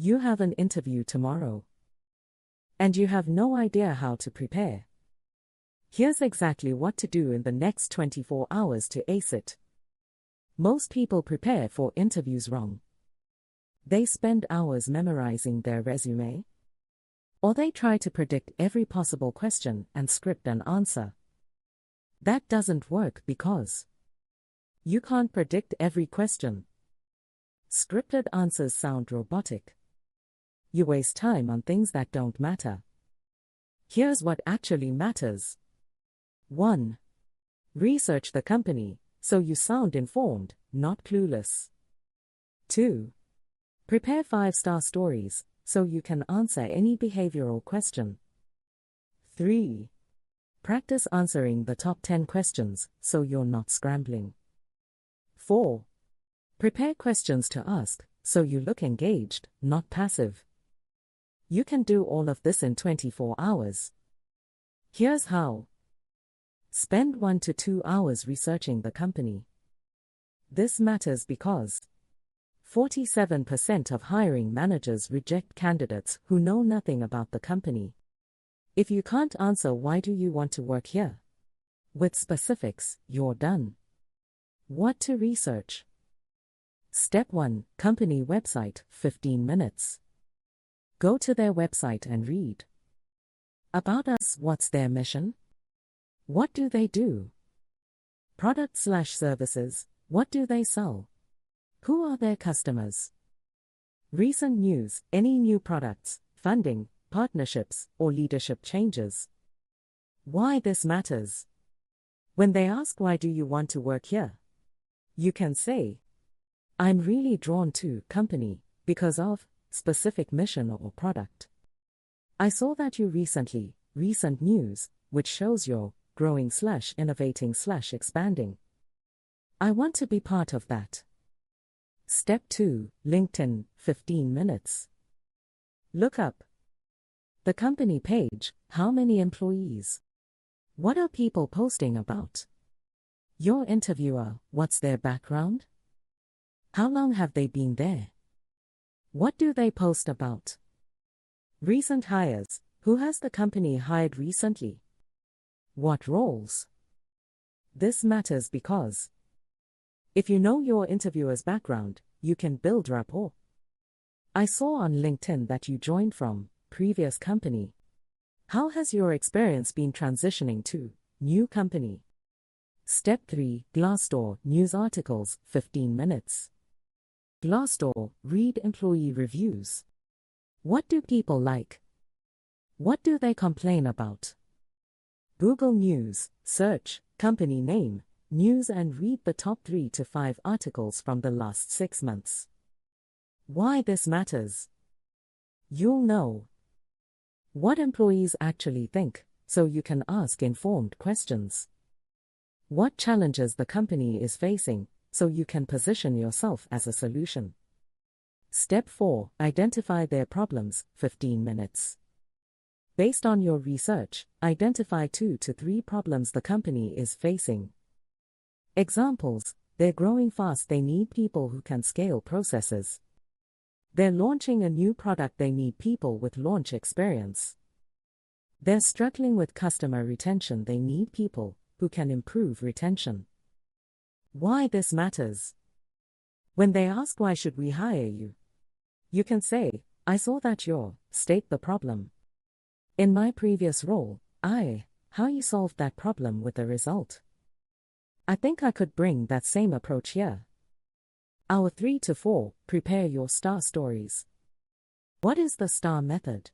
You have an interview tomorrow, and you have no idea how to prepare. Here's exactly what to do in the next 24 hours to ace it. Most people prepare for interviews wrong. They spend hours memorizing their resume, or they try to predict every possible question and script an answer. That doesn't work because you can't predict every question. Scripted answers sound robotic. You waste time on things that don't matter. Here's what actually matters. 1. Research the company, so you sound informed, not clueless. 2. Prepare 5-star stories, so you can answer any behavioral question. 3. Practice answering the top 10 questions, so you're not scrambling. 4. Prepare questions to ask, so you look engaged, not passive. You can do all of this in 24 hours. Here's how. Spend 1 to 2 hours researching the company. This matters because 47% of hiring managers reject candidates who know nothing about the company. If you can't answer why do you want to work here with specifics, you're done. What to research? Step 1. Company website, 15 minutes. Go to their website and read. About us, what's their mission? What do they do? Products/services, what do they sell? Who are their customers? Recent news, any new products, funding, partnerships, or leadership changes. Why this matters? When they ask why do you want to work here, you can say, I'm really drawn to company because of specific mission or product. I saw that you recent news, which shows you're growing/innovating/expanding. I want to be part of that. Step 2. LinkedIn, 15 minutes. Look up the company page, how many employees? What are people posting about? Your interviewer, what's their background? How long have they been there? What do they post about? Recent hires, who has the company hired recently? What roles? This matters because if you know your interviewer's background, you can build rapport. I saw on LinkedIn that you joined from previous company. How has your experience been transitioning to new company? Step 3. Glassdoor, news articles, 15 minutes. Glassdoor, read employee reviews. What do people like? What do they complain about? Google News, search, company name, news and read the top 3 to 5 articles from the last 6 months. Why this matters? You'll know what employees actually think, so you can ask informed questions. What challenges the company is facing, so you can position yourself as a solution. Step 4. Identify their problems, 15 minutes. Based on your research, identify 2 to 3 problems the company is facing. Examples: they're growing fast, they need people who can scale processes. They're launching a new product, they need people with launch experience. They're struggling with customer retention, they need people who can improve retention. Why this matters? When they ask why should we hire you, you can say, I saw that state the problem. In my previous role, how you solved that problem with the result. I think I could bring that same approach here. Hour 3 to 4, prepare your star stories. What is the STAR method?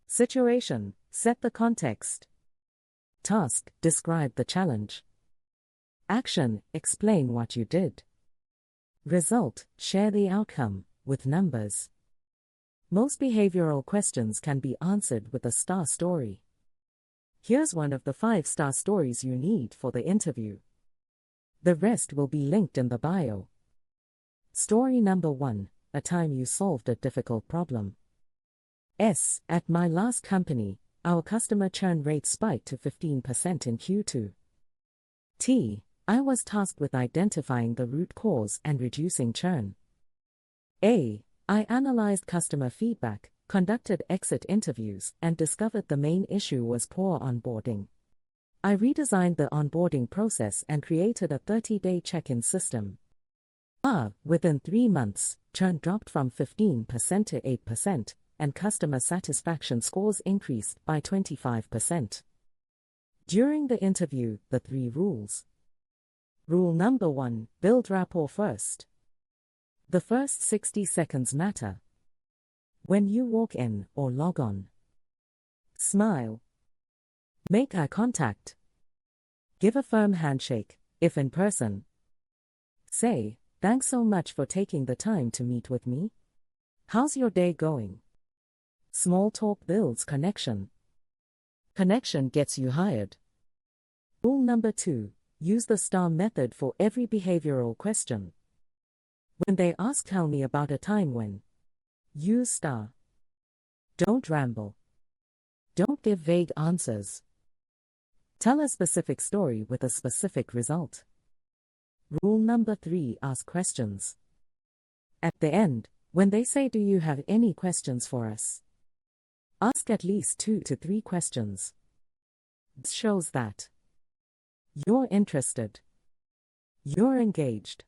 Situation, set the context. Task, describe the challenge. Action, explain what you did. Result, share the outcome, with numbers. Most behavioral questions can be answered with a STAR story. Here's one of the 5-star stories you need for the interview. The rest will be linked in the bio. Story number 1, a time you solved a difficult problem. At my last company, our customer churn rate spiked to 15% in Q2. I was tasked with identifying the root cause and reducing churn. I analyzed customer feedback, conducted exit interviews, and discovered the main issue was poor onboarding. I redesigned the onboarding process and created a 30-day check-in system. Within 3 months, churn dropped from 15% to 8%, and customer satisfaction scores increased by 25%. During the interview, the 3 rules. Rule number 1, build rapport first. The first 60 seconds matter. When you walk in or log on, smile. Make eye contact. Give a firm handshake, if in person. Say, "Thanks so much for taking the time to meet with me. How's your day going?" Small talk builds connection. Connection gets you hired. Rule number 2, use the STAR method for every behavioral question. When they ask, "Tell me about a time when," use STAR. Don't ramble. Don't give vague answers. Tell a specific story with a specific result. Rule number 3, ask questions. At the end, when they say, "Do you have any questions for us?" ask at least 2 to 3 questions. This shows that you're interested. You're engaged.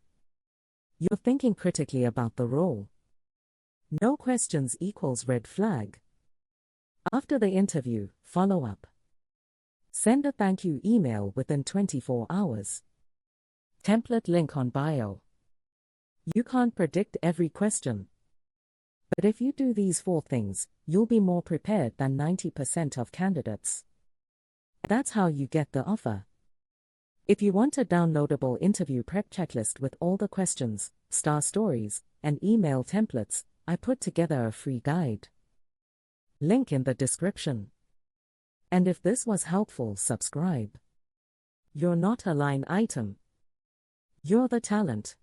You're thinking critically about the role. No questions equals red flag. After the interview, follow up. Send a thank you email within 24 hours. Template link on bio. You can't predict every question. But if you do these 4 things, you'll be more prepared than 90% of candidates. That's how you get the offer. If you want a downloadable interview prep checklist with all the questions, STAR stories, and email templates, I put together a free guide. Link in the description. And if this was helpful, subscribe. You're not a line item. You're the talent.